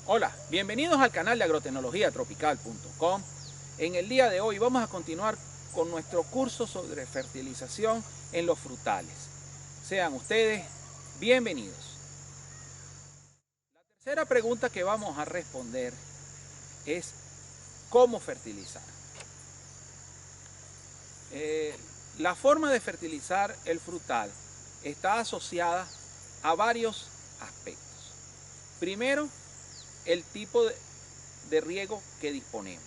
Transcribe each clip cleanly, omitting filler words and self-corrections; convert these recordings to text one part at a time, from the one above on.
Hola, bienvenidos al canal de agrotecnologiatropical.com. En el día de hoy vamos a continuar con nuestro curso sobre fertilización en los frutales. Sean ustedes bienvenidos. La tercera pregunta que vamos a responder es ¿cómo fertilizar? La forma de fertilizar el frutal está asociada a varios aspectos. Primero, el tipo de riego que disponemos.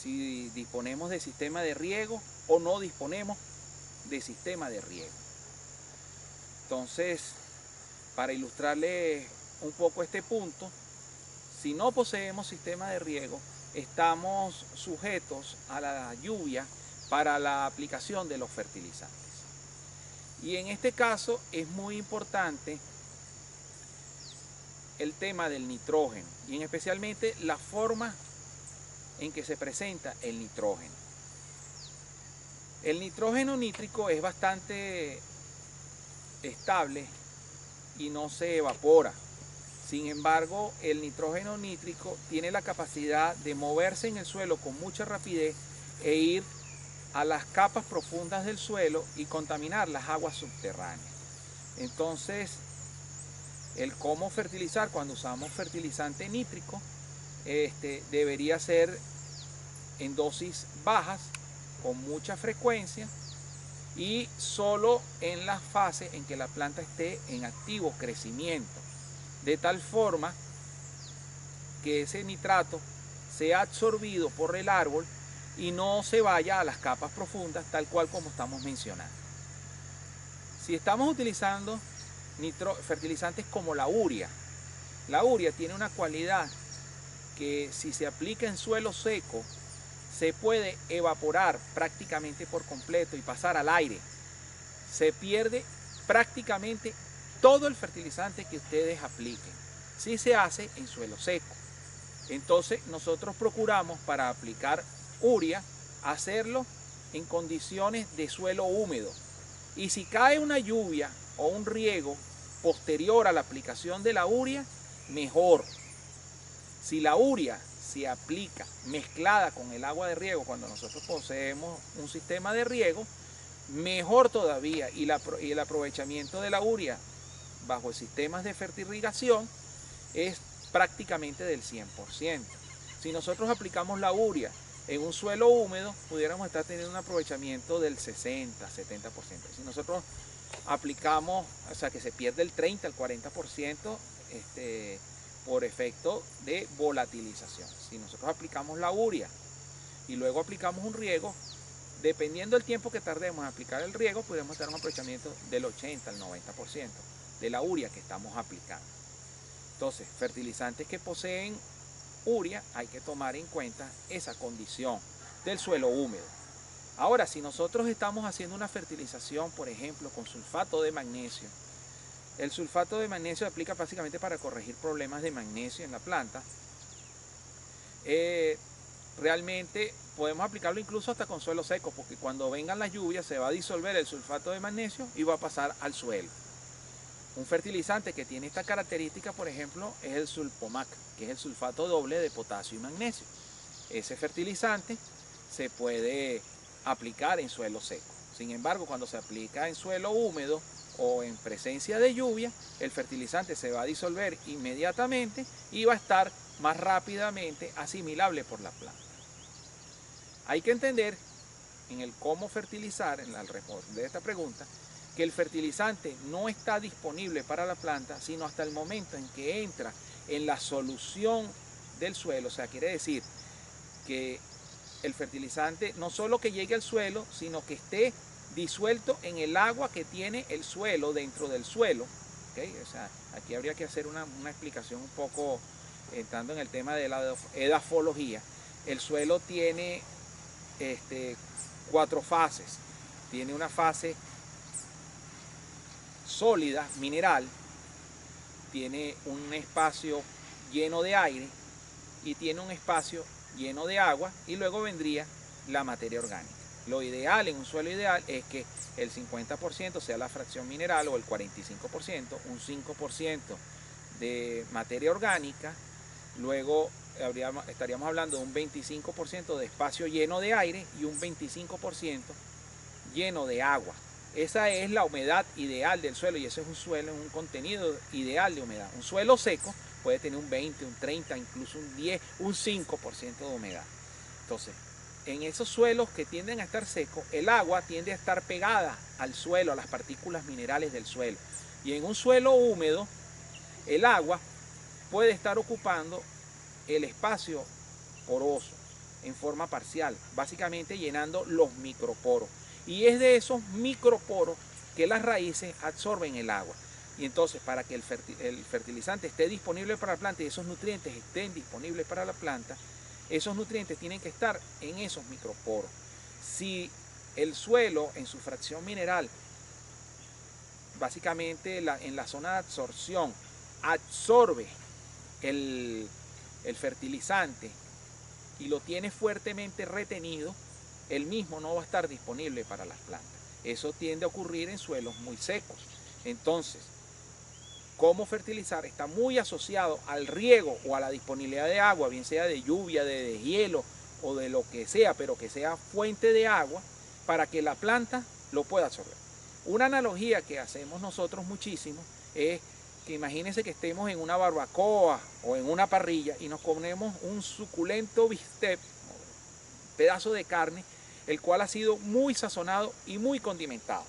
Si disponemos de sistema de riego o no disponemos de sistema de riego. Entonces, para ilustrarles un poco este punto, si no poseemos sistema de riego, estamos sujetos a la lluvia para la aplicación de los fertilizantes. Y en este caso es muy importante el tema del nitrógeno y en especialmente la forma en que se presenta el nitrógeno. El nitrógeno nítrico es bastante estable y no se evapora. Sin embargo, el nitrógeno nítrico tiene la capacidad de moverse en el suelo con mucha rapidez e ir a las capas profundas del suelo y contaminar las aguas subterráneas. Entonces, el cómo fertilizar cuando usamos fertilizante nítrico debería ser en dosis bajas, con mucha frecuencia y solo en la fase en que la planta esté en activo crecimiento, de tal forma que ese nitrato sea absorbido por el árbol y no se vaya a las capas profundas, tal cual como estamos mencionando. Si estamos utilizando fertilizantes como la urea tiene una cualidad que si se aplica en suelo seco se puede evaporar prácticamente por completo y pasar al aire. Se pierde prácticamente todo el fertilizante que ustedes apliquen si se hace en suelo seco. Entonces nosotros procuramos, para aplicar urea, hacerlo en condiciones de suelo húmedo. Y si cae una lluvia o un riego posterior a la aplicación de la urea, mejor. Si la urea se aplica mezclada con el agua de riego cuando nosotros poseemos un sistema de riego, mejor todavía. Y el aprovechamiento de la urea bajo sistemas de fertirrigación es prácticamente del 100%. Si nosotros aplicamos la urea en un suelo húmedo, pudiéramos estar teniendo un aprovechamiento del 60-70%. Si nosotros aplicamos, o sea que se pierde el 30 al 40% por efecto de volatilización. Si nosotros aplicamos la urea y luego aplicamos un riego, dependiendo del tiempo que tardemos en aplicar el riego, podemos tener un aprovechamiento del 80 al 90% de la urea que estamos aplicando. Entonces, fertilizantes que poseen urea, hay que tomar en cuenta esa condición del suelo húmedo. Ahora, si nosotros estamos haciendo una fertilización, por ejemplo, con sulfato de magnesio, el sulfato de magnesio se aplica básicamente para corregir problemas de magnesio en la planta. Realmente podemos aplicarlo incluso hasta con suelo seco, porque cuando vengan las lluvias se va a disolver el sulfato de magnesio y va a pasar al suelo. Un fertilizante que tiene esta característica, por ejemplo, es el Sulpomac, que es el sulfato doble de potasio y magnesio. Ese fertilizante se puede aplicar en suelo seco. Sin embargo, cuando se aplica en suelo húmedo o en presencia de lluvia, el fertilizante se va a disolver inmediatamente y va a estar más rápidamente asimilable por la planta. Hay que entender en el cómo fertilizar, en el responder de esta pregunta, que el fertilizante no está disponible para la planta sino hasta el momento en que entra en la solución del suelo. O sea, quiere decir que el fertilizante no solo que llegue al suelo, sino que esté disuelto en el agua que tiene el suelo dentro del suelo. ¿Okay? O sea, aquí habría que hacer una explicación un poco entrando en el tema de la edafología. El suelo tiene 4 fases. Tiene una fase sólida, mineral, tiene un espacio lleno de aire y tiene un espacio lleno de agua y luego vendría la materia orgánica. Lo ideal en un suelo ideal es que el 50% sea la fracción mineral o el 45%, un 5% de materia orgánica luego estaríamos hablando de un 25% de espacio lleno de aire y un 25% lleno de agua. Esa es la humedad ideal del suelo y ese es un suelo, un contenido ideal de humedad. Un suelo seco puede tener un 20, un 30, incluso un 10, un 5% de humedad. Entonces, en esos suelos que tienden a estar secos, el agua tiende a estar pegada al suelo, a las partículas minerales del suelo. Y en un suelo húmedo, el agua puede estar ocupando el espacio poroso en forma parcial, básicamente llenando los microporos. Y es de esos microporos que las raíces absorben el agua. Y entonces, para que el fertilizante esté disponible para la planta y esos nutrientes estén disponibles para la planta, esos nutrientes tienen que estar en esos microporos. Si el suelo en su fracción mineral, básicamente en la zona de absorción, absorbe el fertilizante y lo tiene fuertemente retenido, el mismo no va a estar disponible para las plantas. Eso tiende a ocurrir en suelos muy secos. Entonces, cómo fertilizar está muy asociado al riego o a la disponibilidad de agua, bien sea de lluvia, de deshielo o de lo que sea, pero que sea fuente de agua para que la planta lo pueda absorber. Una analogía que hacemos nosotros muchísimo es que imagínense que estemos en una barbacoa o en una parrilla y nos comemos un suculento bistec, pedazo de carne, el cual ha sido muy sazonado y muy condimentado.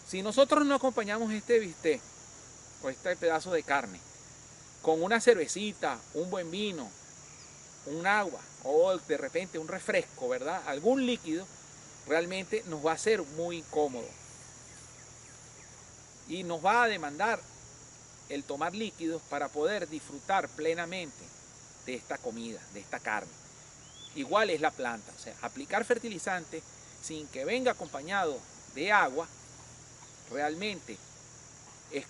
Si nosotros no acompañamos este bistec o este pedazo de carne con una cervecita, un buen vino, un agua o de repente un refresco, ¿verdad? Algún líquido, realmente nos va a ser muy incómodo y nos va a demandar el tomar líquidos para poder disfrutar plenamente de esta comida, de esta carne. Igual es la planta, o sea, aplicar fertilizante sin que venga acompañado de agua realmente es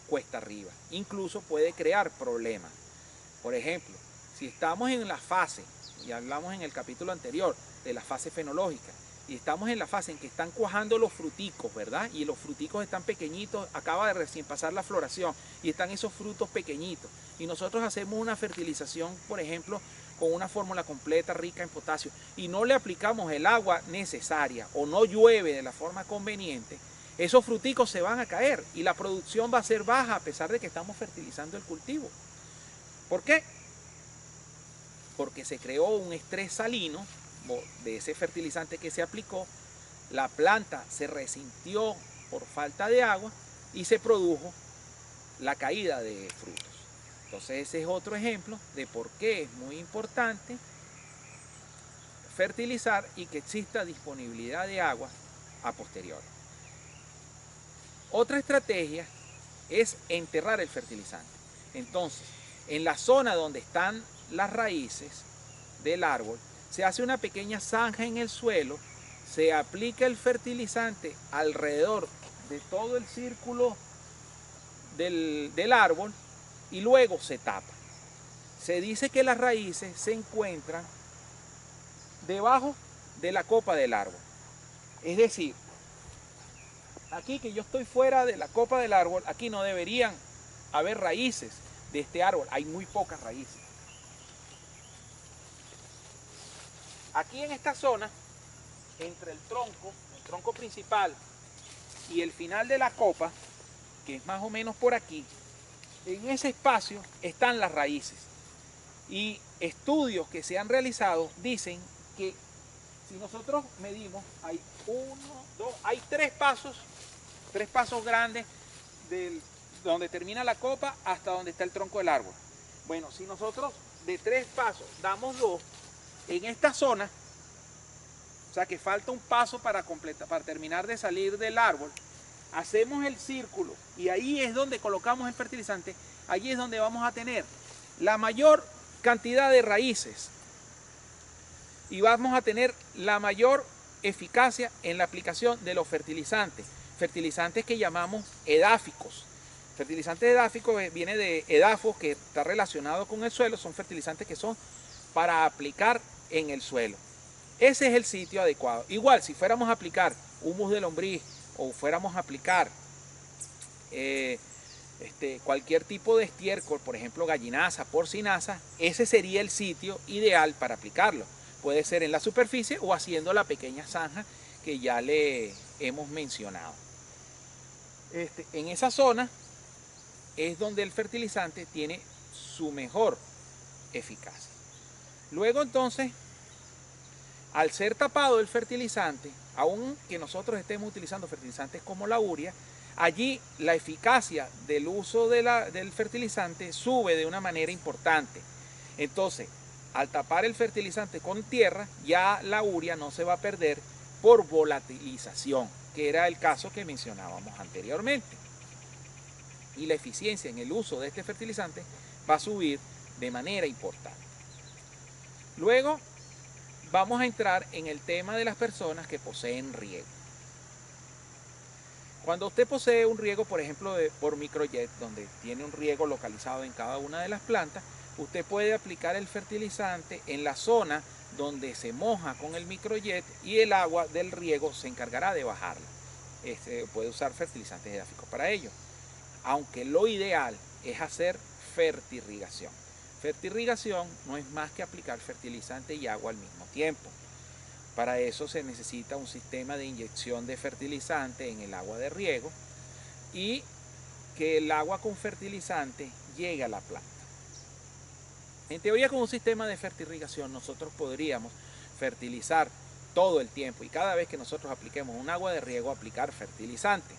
cuesta arriba. Incluso puede crear problemas. Por ejemplo, si estamos en la fase, y hablamos en el capítulo anterior de la fase fenológica, y estamos en la fase en que están cuajando los fruticos, ¿verdad? Y los fruticos están pequeñitos, acaba de recién pasar la floración, y están esos frutos pequeñitos. Y nosotros hacemos una fertilización, por ejemplo, con una fórmula completa rica en potasio, y no le aplicamos el agua necesaria, o no llueve de la forma conveniente, esos fruticos se van a caer, y la producción va a ser baja a pesar de que estamos fertilizando el cultivo. ¿Por qué? Porque se creó un estrés salino de ese fertilizante que se aplicó, la planta se resintió por falta de agua y se produjo la caída de frutos. Entonces ese es otro ejemplo de por qué es muy importante fertilizar y que exista disponibilidad de agua a posteriori. Otra estrategia es enterrar el fertilizante. Entonces, en la zona donde están las raíces del árbol, se hace una pequeña zanja en el suelo, se aplica el fertilizante alrededor de todo el círculo del árbol y luego se tapa. Se dice que las raíces se encuentran debajo de la copa del árbol. Es decir, aquí que yo estoy fuera de la copa del árbol, aquí no deberían haber raíces de este árbol, hay muy pocas raíces. Aquí en esta zona, entre el tronco principal y el final de la copa, que es más o menos por aquí, en ese espacio están las raíces. Y estudios que se han realizado dicen que si nosotros medimos, hay hay tres pasos grandes donde termina la copa hasta donde está el tronco del árbol. Bueno, si nosotros de 3 pasos damos 2, en esta zona, o sea que falta un paso para terminar de salir del árbol, hacemos el círculo y ahí es donde colocamos el fertilizante, allí es donde vamos a tener la mayor cantidad de raíces y vamos a tener la mayor eficacia en la aplicación de los fertilizantes que llamamos edáficos. Fertilizante edáfico viene de edafos, que está relacionado con el suelo, son fertilizantes que son para aplicar en el suelo. Ese es el sitio adecuado. Igual, si fuéramos a aplicar humus de lombriz o fuéramos a aplicar cualquier tipo de estiércol, por ejemplo gallinaza, porcinaza, ese sería el sitio ideal para aplicarlo. Puede ser en la superficie o haciendo la pequeña zanja que ya le hemos mencionado. En esa zona es donde el fertilizante tiene su mejor eficacia. Luego entonces, al ser tapado el fertilizante, aun que nosotros estemos utilizando fertilizantes como la urea, allí la eficacia del uso del fertilizante sube de una manera importante. Entonces, al tapar el fertilizante con tierra, ya la urea no se va a perder por volatilización, que era el caso que mencionábamos anteriormente. Y la eficiencia en el uso de este fertilizante va a subir de manera importante. Luego vamos a entrar en el tema de las personas que poseen riego. Cuando usted posee un riego, por ejemplo, por microjet, donde tiene un riego localizado en cada una de las plantas, usted puede aplicar el fertilizante en la zona donde se moja con el microjet y el agua del riego se encargará de bajarla. Puede usar fertilizantes edáficos para ello, aunque lo ideal es hacer fertirrigación. Fertirrigación no es más que aplicar fertilizante y agua al mismo tiempo. Para eso se necesita un sistema de inyección de fertilizante en el agua de riego y que el agua con fertilizante llegue a la planta. En teoría, con un sistema de fertirrigación nosotros podríamos fertilizar todo el tiempo y cada vez que nosotros apliquemos un agua de riego aplicar fertilizante.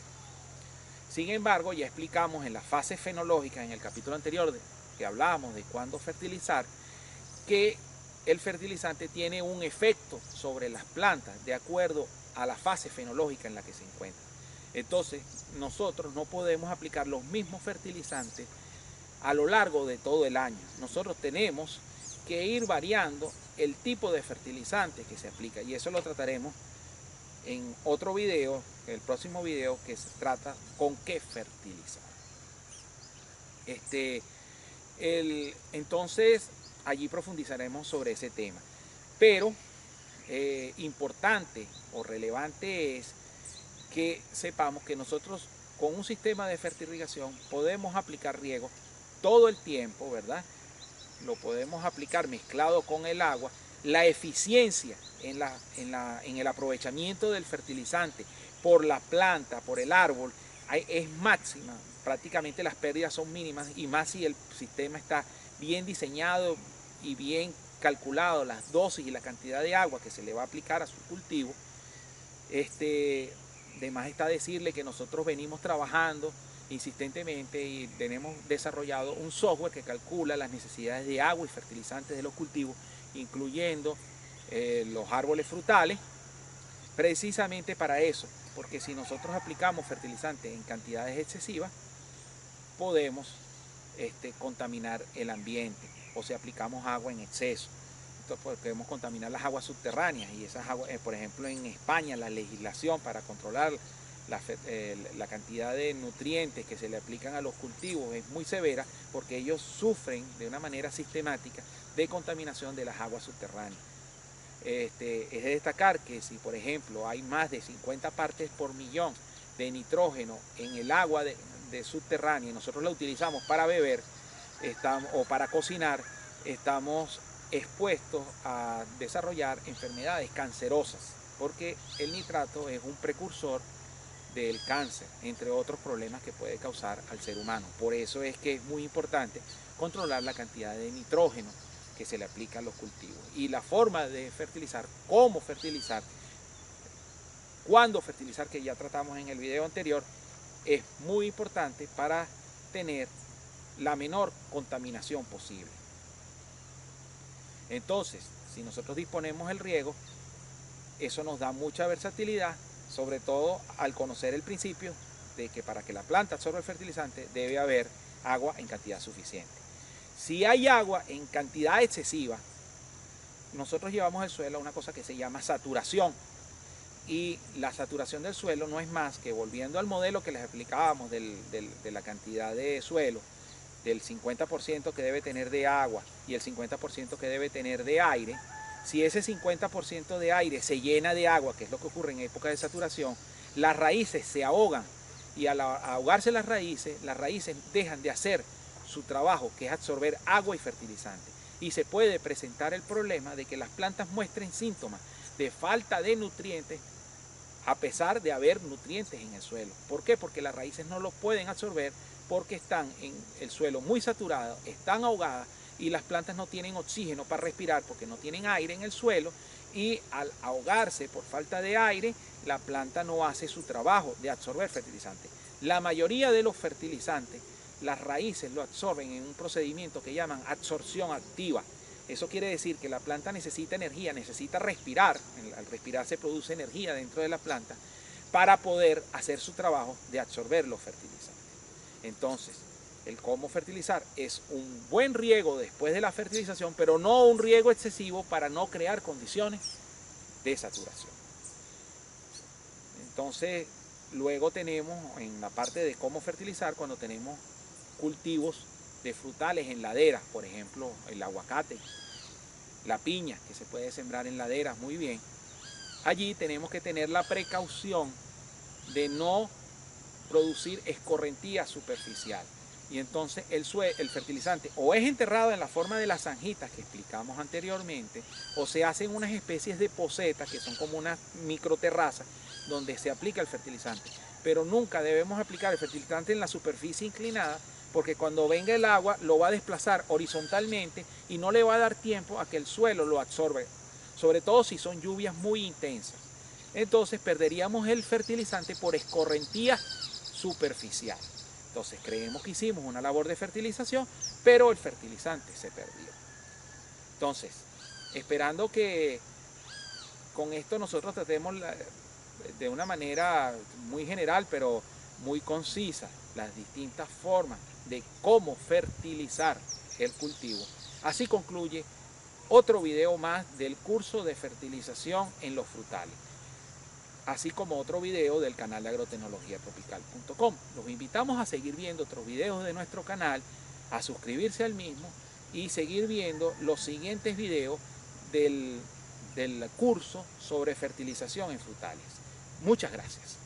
Sin embargo, ya explicamos en la fase fenológica en el capítulo anterior que hablábamos de cuándo fertilizar, que el fertilizante tiene un efecto sobre las plantas de acuerdo a la fase fenológica en la que se encuentra. Entonces, nosotros no podemos aplicar los mismos fertilizantes a lo largo de todo el año. Nosotros tenemos que ir variando el tipo de fertilizante que se aplica y eso lo trataremos en otro video, el próximo video, que se trata con qué fertilizar. Entonces, allí profundizaremos sobre ese tema. Pero importante o relevante es que sepamos que nosotros con un sistema de fertirrigación podemos aplicar riego todo el tiempo, ¿verdad? Lo podemos aplicar mezclado con el agua. La eficiencia en el aprovechamiento del fertilizante por la planta, por el árbol, es máxima. Prácticamente las pérdidas son mínimas y más si el sistema está bien diseñado y bien calculado, las dosis y la cantidad de agua que se le va a aplicar a su cultivo. De más está decirle que nosotros venimos trabajando insistentemente y tenemos desarrollado un software que calcula las necesidades de agua y fertilizantes de los cultivos, incluyendo los árboles frutales, precisamente para eso, porque si nosotros aplicamos fertilizantes en cantidades excesivas, podemos contaminar el ambiente, o si aplicamos agua en exceso. Entonces podemos contaminar las aguas subterráneas y esas aguas, por ejemplo en España la legislación para controlar la cantidad de nutrientes que se le aplican a los cultivos es muy severa porque ellos sufren de una manera sistemática de contaminación de las aguas subterráneas. Es de destacar que si por ejemplo hay más de 50 partes por millón de nitrógeno en el agua de subterránea y nosotros la utilizamos para beber o para cocinar, estamos expuestos a desarrollar enfermedades cancerosas porque el nitrato es un precursor del cáncer, entre otros problemas que puede causar al ser humano. Por eso es que es muy importante controlar la cantidad de nitrógeno que se le aplica a los cultivos y la forma de fertilizar, cómo fertilizar, cuándo fertilizar, que ya tratamos en el video anterior, es muy importante para tener la menor contaminación posible. Entonces, si nosotros disponemos el riego, eso nos da mucha versatilidad, sobre todo al conocer el principio de que para que la planta absorba el fertilizante debe haber agua en cantidad suficiente. Si hay agua en cantidad excesiva, nosotros llevamos el suelo a una cosa que se llama saturación. Y la saturación del suelo no es más que, volviendo al modelo que les explicábamos de la cantidad de suelo, del 50% que debe tener de agua y el 50% que debe tener de aire. Si ese 50% de aire se llena de agua, que es lo que ocurre en época de saturación, las raíces se ahogan y al ahogarse las raíces dejan de hacer su trabajo, que es absorber agua y fertilizante. Y se puede presentar el problema de que las plantas muestren síntomas de falta de nutrientes a pesar de haber nutrientes en el suelo. ¿Por qué? Porque las raíces no los pueden absorber porque están en el suelo muy saturado, están ahogadas y las plantas no tienen oxígeno para respirar porque no tienen aire en el suelo, y al ahogarse por falta de aire, la planta no hace su trabajo de absorber fertilizantes. La mayoría de los fertilizantes, las raíces lo absorben en un procedimiento que llaman absorción activa. Eso quiere decir que la planta necesita energía, necesita respirar. Al respirar se produce energía dentro de la planta para poder hacer su trabajo de absorber los fertilizantes. Entonces, el cómo fertilizar es un buen riego después de la fertilización, pero no un riego excesivo para no crear condiciones de saturación. Entonces, luego tenemos en la parte de cómo fertilizar, cuando tenemos cultivos de frutales en laderas, por ejemplo, el aguacate, la piña, que se puede sembrar en laderas muy bien. Allí tenemos que tener la precaución de no producir escorrentía superficial. Y entonces el fertilizante o es enterrado en la forma de las zanjitas que explicamos anteriormente, o se hacen unas especies de pocetas que son como unas microterrazas donde se aplica el fertilizante. Pero nunca debemos aplicar el fertilizante en la superficie inclinada, porque cuando venga el agua lo va a desplazar horizontalmente y no le va a dar tiempo a que el suelo lo absorbe, sobre todo si son lluvias muy intensas. Entonces perderíamos el fertilizante por escorrentía superficial. Entonces creemos que hicimos una labor de fertilización, pero el fertilizante se perdió. Entonces, esperando que con esto nosotros tratemos de una manera muy general, pero muy concisa, las distintas formas de cómo fertilizar el cultivo. Así concluye otro video más del curso de fertilización en los frutales, así como otro video del canal de agrotecnologiatropical.com. Los invitamos a seguir viendo otros videos de nuestro canal, a suscribirse al mismo y seguir viendo los siguientes videos del curso sobre fertilización en frutales. Muchas gracias.